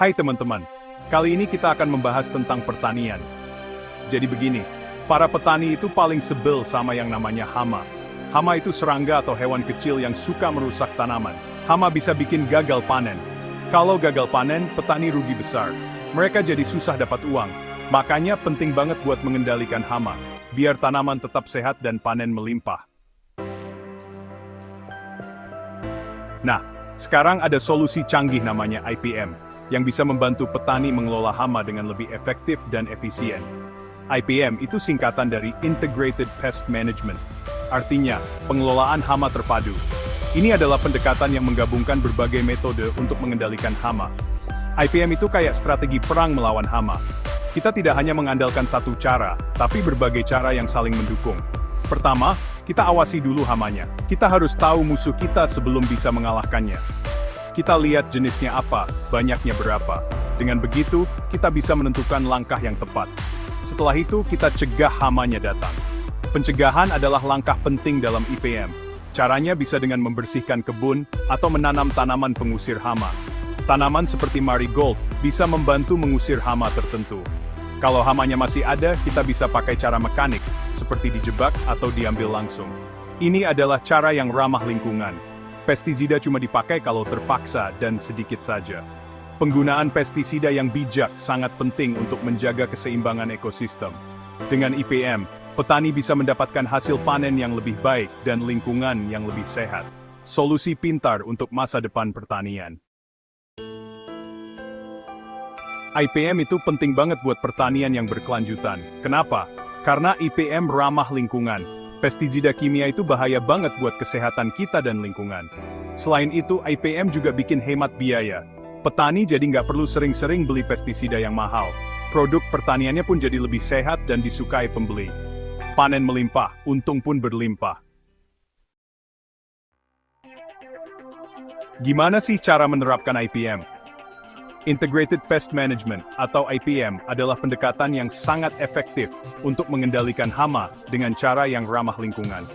Hai teman-teman, kali ini kita akan membahas tentang pertanian. Jadi begini, para petani itu paling sebel sama yang namanya hama. Hama itu serangga atau hewan kecil yang suka merusak tanaman. Hama bisa bikin gagal panen. Kalau gagal panen, petani rugi besar. Mereka jadi susah dapat uang. Makanya penting banget buat mengendalikan hama, biar tanaman tetap sehat dan panen melimpah. Nah, sekarang ada solusi canggih namanya IPM, yang bisa membantu petani mengelola hama dengan lebih efektif dan efisien. IPM itu singkatan dari Integrated Pest Management. Artinya, pengelolaan hama terpadu. Ini adalah pendekatan yang menggabungkan berbagai metode untuk mengendalikan hama. IPM itu kayak strategi perang melawan hama. Kita tidak hanya mengandalkan satu cara, tapi berbagai cara yang saling mendukung. Pertama, kita awasi dulu hamanya. Kita harus tahu musuh kita sebelum bisa mengalahkannya. Kita lihat jenisnya apa, banyaknya berapa. Dengan begitu, kita bisa menentukan langkah yang tepat. Setelah itu, kita cegah hamanya datang. Pencegahan adalah langkah penting dalam IPM. Caranya bisa dengan membersihkan kebun atau menanam tanaman pengusir hama. Tanaman seperti marigold bisa membantu mengusir hama tertentu. Kalau hamanya masih ada, kita bisa pakai cara mekanik, seperti dijebak atau diambil langsung. Ini adalah cara yang ramah lingkungan. Pestisida cuma dipakai kalau terpaksa dan sedikit saja. Penggunaan pestisida yang bijak sangat penting untuk menjaga keseimbangan ekosistem. Dengan IPM, petani bisa mendapatkan hasil panen yang lebih baik dan lingkungan yang lebih sehat. Solusi pintar untuk masa depan pertanian. IPM itu penting banget buat pertanian yang berkelanjutan. Kenapa? Karena IPM ramah lingkungan. Pestisida kimia itu bahaya banget buat kesehatan kita dan lingkungan. Selain itu, IPM juga bikin hemat biaya. Petani jadi nggak perlu sering-sering beli pestisida yang mahal. Produk pertaniannya pun jadi lebih sehat dan disukai pembeli. Panen melimpah, untung pun berlimpah. Gimana sih cara menerapkan IPM? Integrated Pest Management atau IPM adalah pendekatan yang sangat efektif untuk mengendalikan hama dengan cara yang ramah lingkungan.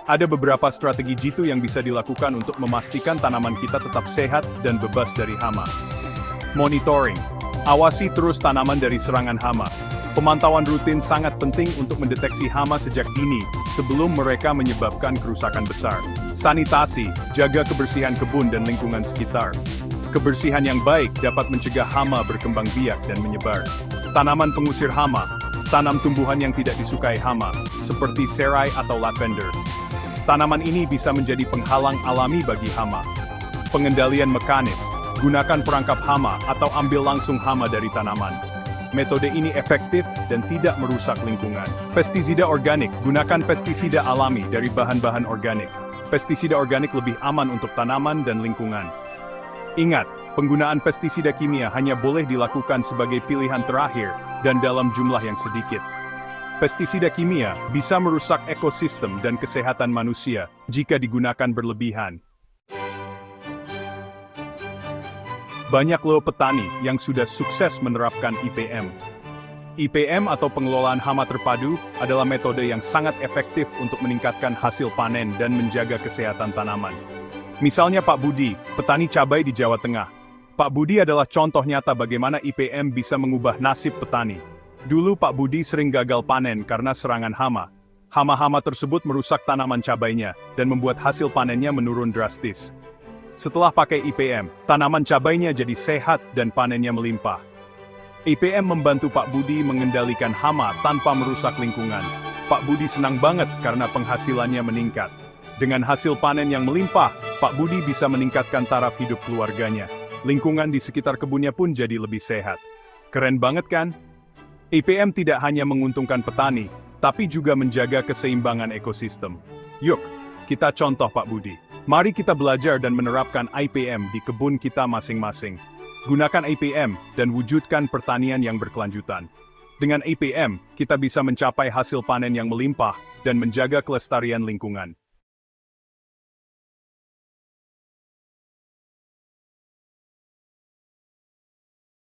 Ada beberapa strategi jitu yang bisa dilakukan untuk memastikan tanaman kita tetap sehat dan bebas dari hama. Monitoring. Awasi terus tanaman dari serangan hama. Pemantauan rutin sangat penting untuk mendeteksi hama sejak dini sebelum mereka menyebabkan kerusakan besar. Sanitasi. Jaga kebersihan kebun dan lingkungan sekitar. Kebersihan yang baik dapat mencegah hama berkembang biak dan menyebar. Tanaman pengusir hama. Tanam tumbuhan yang tidak disukai hama, seperti serai atau lavender. Tanaman ini bisa menjadi penghalang alami bagi hama. Pengendalian mekanis. Gunakan perangkap hama atau ambil langsung hama dari tanaman. Metode ini efektif dan tidak merusak lingkungan. Pestisida organik. Gunakan pestisida alami dari bahan-bahan organik. Pestisida organik lebih aman untuk tanaman dan lingkungan. Ingat, penggunaan pestisida kimia hanya boleh dilakukan sebagai pilihan terakhir dan dalam jumlah yang sedikit. Pestisida kimia bisa merusak ekosistem dan kesehatan manusia jika digunakan berlebihan. Banyak loh petani yang sudah sukses menerapkan IPM. IPM atau pengelolaan hama terpadu adalah metode yang sangat efektif untuk meningkatkan hasil panen dan menjaga kesehatan tanaman. Misalnya Pak Budi, petani cabai di Jawa Tengah. Pak Budi adalah contoh nyata bagaimana IPM bisa mengubah nasib petani. Dulu Pak Budi sering gagal panen karena serangan hama. Hama-hama tersebut merusak tanaman cabainya dan membuat hasil panennya menurun drastis. Setelah pakai IPM, tanaman cabainya jadi sehat dan panennya melimpah. IPM membantu Pak Budi mengendalikan hama tanpa merusak lingkungan. Pak Budi senang banget karena penghasilannya meningkat. Dengan hasil panen yang melimpah, Pak Budi bisa meningkatkan taraf hidup keluarganya. Lingkungan di sekitar kebunnya pun jadi lebih sehat. Keren banget kan? IPM tidak hanya menguntungkan petani, tapi juga menjaga keseimbangan ekosistem. Yuk, kita contoh Pak Budi. Mari kita belajar dan menerapkan IPM di kebun kita masing-masing. Gunakan IPM dan wujudkan pertanian yang berkelanjutan. Dengan IPM, kita bisa mencapai hasil panen yang melimpah dan menjaga kelestarian lingkungan.